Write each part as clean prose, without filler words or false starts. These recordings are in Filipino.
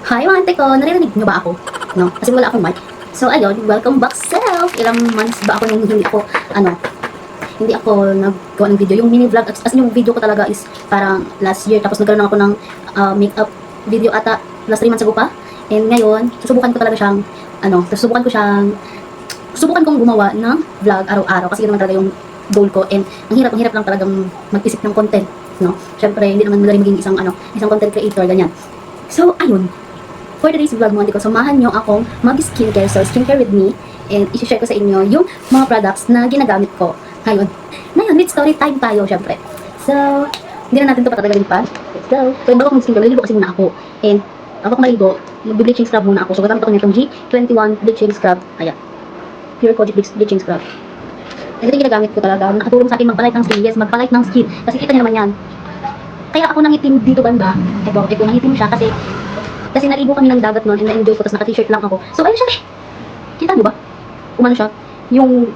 Hi mga ante ko, naririnig niyo ba ako? No? Kasi wala akong mic. So ayun, welcome back self! Ilang months ba ako nung hindi ako naggawa ng video. Yung mini vlog, as in yung video ko talaga is parang last year. Tapos nagkaroon ako ng makeup video ata last 3 months ago pa. And ngayon, susubukan ko talaga siyang, susubukan kong gumawa ng vlog araw-araw. Kasi yun naman talaga yung goal ko. And ang hirap lang talagang mag-isip ng content. No? Siyempre, hindi naman madali maging isang content creator, ganyan. So, ayun. For today's vlog mo, ko samahan nyo akong mag-skincare. So, skincare with me. And isi-share ko sa inyo yung mga products na ginagamit ko. Ngayon, let's story time tayo, syempre. So, hindi na natin ito patatagalin pa. Let's go. So, bago akong skincare, maliligo kasi muna ako. And, bago ako maligo, mag-bleaching scrub muna ako. So, gagamit ako nitong G21 bleaching scrub. Ayan. Pure Kojic bleaching scrub. And ito yung ginagamit ko talaga. Nakatulong sa akin magpalight ng skin. Yes, magpalight ng skin. Kasi kita niyo naman yan. Kaya ako nangitim dito banda. Ito nangitim siya kasi naligo kami ng dagat noon and na-enjoy ko, tapos naka-t-shirt lang ako. So, ayun siya. Kita niyo ba? Umano siya. Yung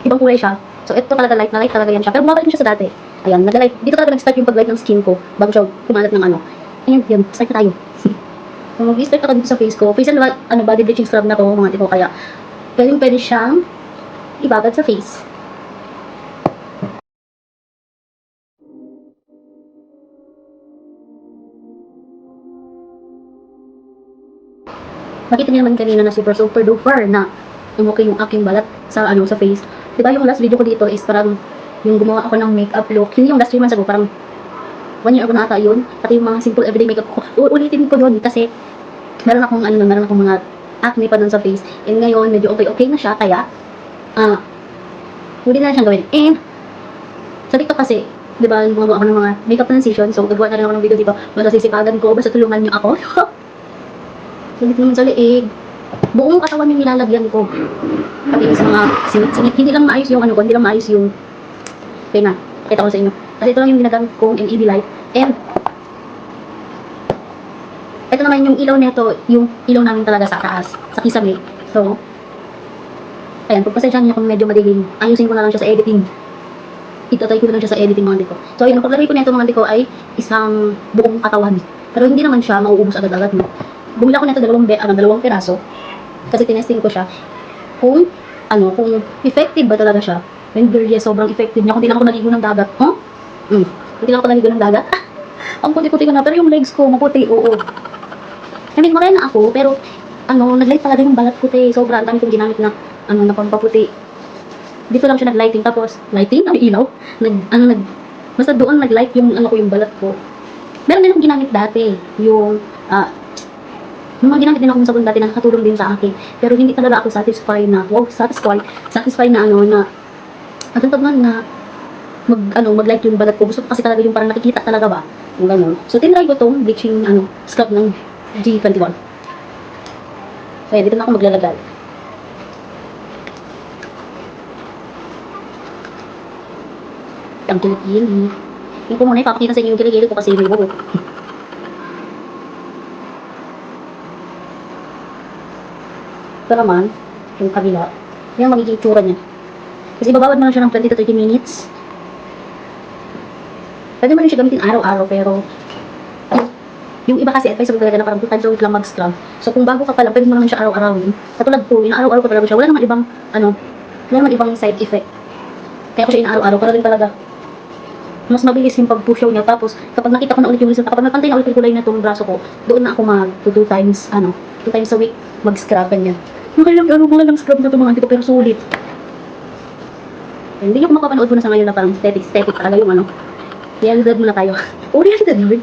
ibang kulay siya. So, ito talaga light na light talaga yan siya. Pero bumabalik siya sa dati. Ayan, nag-light. Dito talaga nag-start yung pag-light ng skin ko bago siya kumalat ng ano. Ayun, yun. Start na tayo. So, mag-start ako dito sa face ko. Face and body bleaching scrub na to, mga tipo. Kaya, pwede siyang ibagad sa face. Makita niyo naman kanina na super duper na okay yung aking balat sa face. Diba yung last video ko dito is parang yung gumawa ako ng makeup look. Hindi yung last 3 months ago, parang 1 year ago na ata yun. Pati yung mga simple everyday makeup ko. Uulitin ko yun kasi meron akong mga acne pa dun sa face. And ngayon, medyo okay na siya. Kaya, hindi na siyang gawin. And, sa TikTok kasi, diba, gumagawa ako ng mga makeup transition. So, gagawa na rin ako ng video dito. Basta sisipagan ko, basta tulungan niyo ako. Sulit naman sa liig. Buong katawan yung nilalagyan ko. Pati sa mga singit-singit. Hindi lang maayos yung hindi lang maayos yung kaya pakita ko sa inyo. Kasi ito lang yung ginagamit kong LED light. And ito naman yung ilaw nito, yung ilaw namin talaga sa taas, sa kisame. So, ayan, pagpasensyahan niyo kung medyo madilim. Ayusin ko na lang siya sa editing. Itatry ko na lang siya sa editing mga ko. So, ayun, paglagay ko nito mga ko ay isang buong katawan. Pero hindi naman siya mauubos agad-agad. Bumili ako nito dalawang piraso kasi tinesting ko siya kung effective ba talaga siya. When yes, sobrang effective niya. Kung di lang ako naligo ng dagat. Hindi lang ako naligo ng dagat. Ang puti-puti ko na, pero yung legs ko maputi, oo. I mean, morena ako, pero naglight talaga yung balat ko, te. Sobrang dami kong ginamit na na pampaputi. Dito lang siya naglighting, tapos lighting, ilaw. Basta doon naglight yung yung balat ko. Meron din akong ginamit dati, yung mga ginamit din ako ng sabon dati na nakatulong din sa akin. Pero hindi talaga ako satisfied na mag-light yung balat ko. Gusto ko kasi talaga yung parang nakikita talaga ba? Yung gano'n. So, tinry ko tong bleaching, scrub ng G21. So, yan, dito na ako maglalagay. Ang kilikili. Yung ko muna, ipapakita sa inyo yung kilikili ko kasi may buhok. Ito naman, yung kabila, yung magiging itsura niya. Kasi ibabawad mo lang siya ng 20 to 30 minutes. Pwede mo rin siya gamitin araw-araw, pero yung iba kasi advice talaga na parang 2 times a week lang mag-scrub. So kung bago ka pa lang, pwede mo naman siya araw-arawin. Katulad ko, inaaraw-araw ko talaga siya. Wala naman ibang side effect. Kaya ko siya inaaraw-araw, para rin talaga mas mabilis yung pag-pushaw niya. Tapos kapag nakita ko na ulit yung result, kapag nagpantay na ulit yung kulay na itong braso ko, doon na ako mag-2 times a week mag-scrub ganyan. Mga lang scrub na ito mga antito, pero sulit. Hindi nyo makapanood mo na sa ngayon na parang aesthetic talaga yung realidad muna tayo. Realidad yun.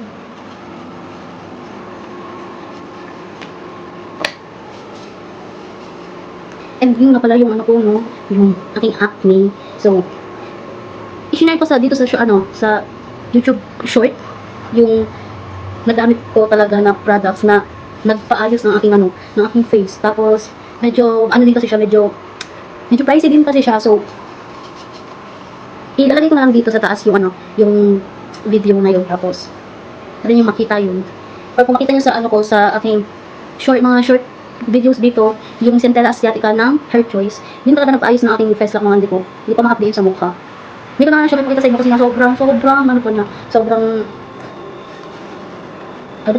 And yun na pala yung yung aking acne. So, i-share ko dito sa YouTube short, yung nagamit ko talaga na products na nagpaayos ng aking face. Tapos, medyo din kasi siya, medyo pricey din kasi siya. So, ilalagay ko na lang dito sa taas yung video na yun. Tapos, rin yung makita yun. Or kung makita nyo sa aking mga short videos dito, yung Centella Asiatica ng Hair Choice, yun talaga nagpaayos ng aking face lang mga ko. Hindi pa makapdiin sa mukha. Hindi ko na siya makikita sa inyo kasi nga sobrang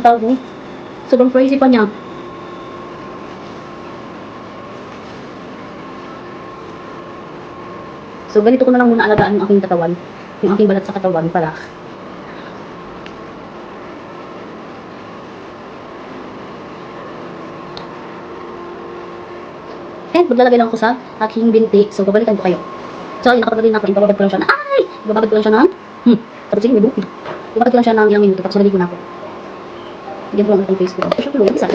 tawag niya? Sobrang crazy pa niya. So, ganito ko na lang muna alagaan yung aking katawan. Yung aking balat sa katawan para and maglalagay lang ako sa aking binti. So, babalikan ko kayo. So, ayun, nakapagod din ako. Ibababad ko lang siya na, ay! Ibababad ko lang siya ng, tapos sige, may buki. Ibababad ko lang siya ng ilang minuto, tapos naligo na ako. Bigyan ko lang ang face ko. Tapos yung isa.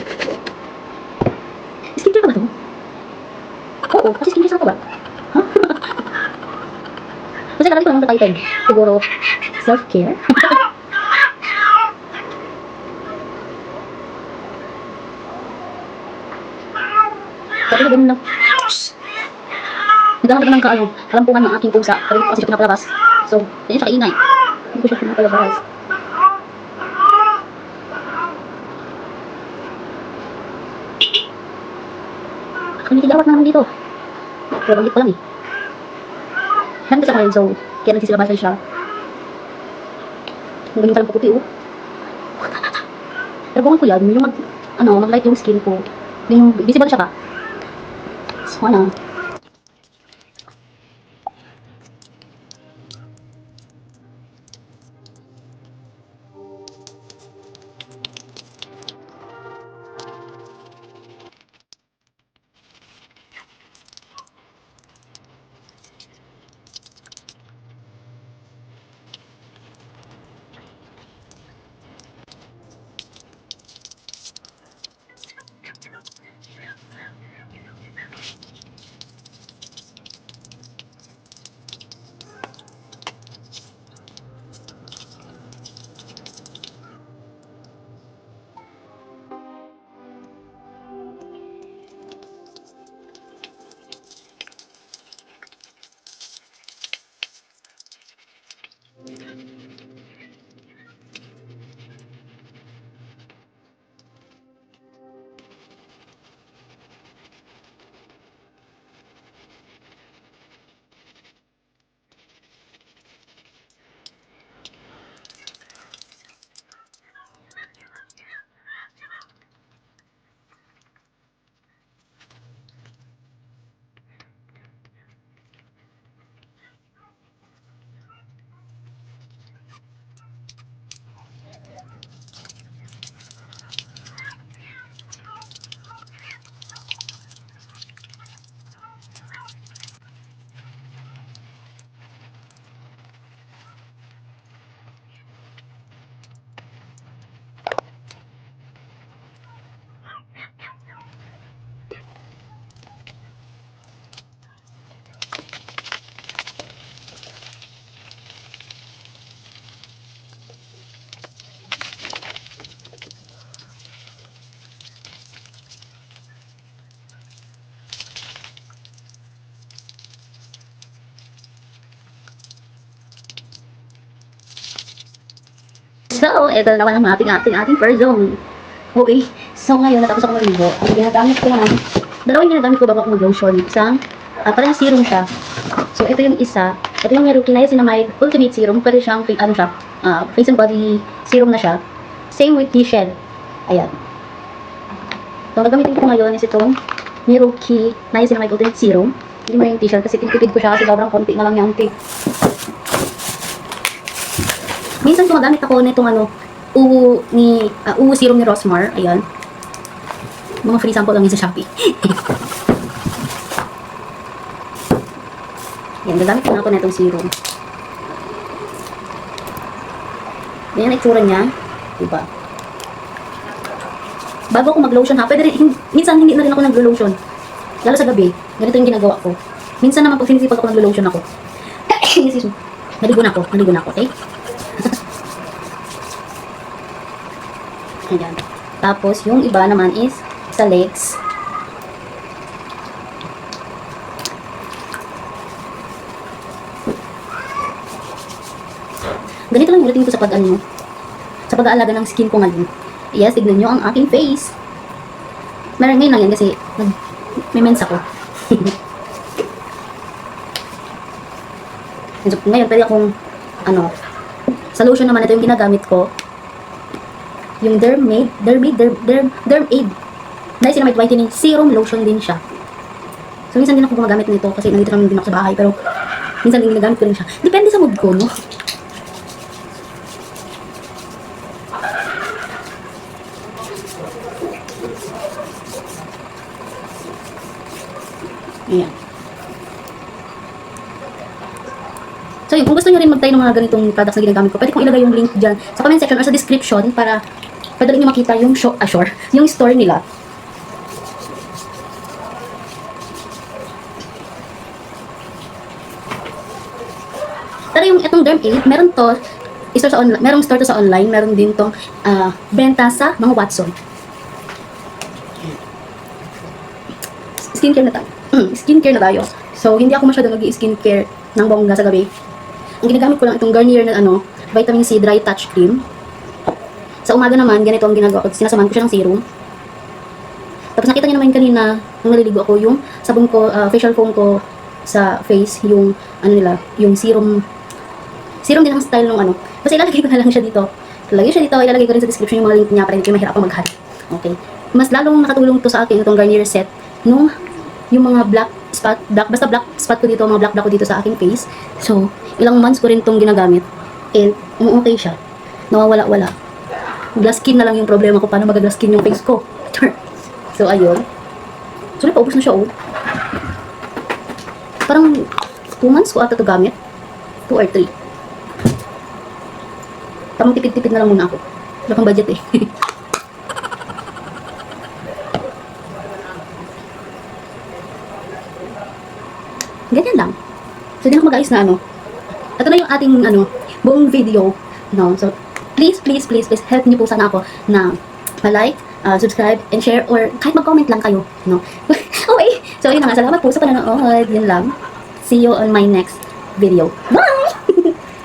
Skincare ka ba ito? Oo, kasi skincare sa ako ba? Ha? Kasi karami ko naman sa title. Siguro, self-care. Kasi ganun lang. Naghahanap ng kalampungan ng aking pusa. Pero hindi ko kasi siya pinapalabas. So, yan siya kaingay. Hindi ko siya pinapalabas. Kumikigawat naman dito. Pero bagit ko lang eh. Hand sa kain, so, kaya nagsisilabasan siya. Ang ganyan palang puputi, oh. Pero bungan ko yan, yung mag-light yung skin ko. Yung visible siya ba? So, So, ito na naman ang ating person. Okay. So, ngayon, natapos ako maligo. Ang ginagamit ko naman, dalawang ginagamit ko bago ako mag-lotion. Isang, parang serum siya. So, ito yung isa. Ito yung Meruki Niacinamide Ultimate Serum. Pwede siyang, face and body serum na siya. Same with T-Shell. Ayan. So, ang gagamitin ko ngayon is itong Meruki Niacinamide Ultimate Serum. Hindi mo yung T-Shell kasi tinitipid ko siya kasi sobrang konti na lang yung tea. Minsan gumagamit ako nitong uwu serum ni Rosmar. Ayan. Mga free sample lang yun sa Shopee. Ayan, gagamit ko na ako nitong serum. Ayan ang itsura niya. Diba? Bago ako mag-lotion ha, pwede rin, minsan hindi na rin ako nag-lotion. Lalo sa gabi, ganito yung ginagawa ko. Minsan naman pag sinisipag ako nag-lotion ako. Naligo na ako, okay? Ayan. Tapos, yung iba naman is sa legs. Ganito lang routine ko sa sa pag-aalaga ng skin ko ngayon. Yes, tignan nyo ang aking face. Meron ngayon lang yan kasi may mens ako. So, ngayon, pwede akong, sa lotion naman, ito yung ginagamit ko. yung Dermaid Niacinamide Whitening Serum Lotion din siya. So, minsan din ako gumagamit nito kasi nandito naman din ako sa bahay. Pero, minsan din ginagamit ko rin siya. Depende sa mood ko, no? Ayan. So, yun, kung gusto nyo rin mag-try ng mga ganitong products na ginagamit ko, pwede kong ilagay yung link dyan sa comment section or sa description para padali nyo makita yung yung store nila. Pero yung itong Dermaid, meron to store sa online, merong store to sa online, meron din tong benta sa mga Watson. Skincare na tayo. Skincare na tayo. So, hindi ako masyado nag-i-skincare ng bongga sa gabi. Ang ginagamit ko lang itong Garnier na Vitamin C Dry Touch Cream. Sa umaga naman, ganito ang ginagawa ko. Sinasamahan ko siya ng serum. Tapos nakita niyo naman kanina, nung naliligo ako, yung sabon ko, facial foam ko sa face, yung yung serum. Serum din ang style ng Basta ilalagay ko na lang siya dito. Ilalagay ko rin sa description yung mga link niya para hindi kayo mahirap maghanap. Okay. Mas lalong nakatulong to sa akin itong Garnier set nung yung mga black spot ko dito, mga black ko dito sa aking face. So, ilang months ko rin itong ginagamit. And, okay siya. Nawawala-wala. Glass skin na lang yung problema ko, paano mag-glass skin yung face ko. So, ayun. So, paubos na siya, Parang 2 months ko ata ito gamit. 2 or 3. Tamang tipid-tipid na lang muna ako. Wala kang budget eh. Ganyan lang. So, di na mag-ayos na Ito na yung ating buong video. No? So, please help niyo po sana ako na ma-like, subscribe, and share, or kahit mag-comment lang kayo. No? Okay. So, yun na nga. Salamat po sa panonood. Yun lang. See you on my next video. Bye!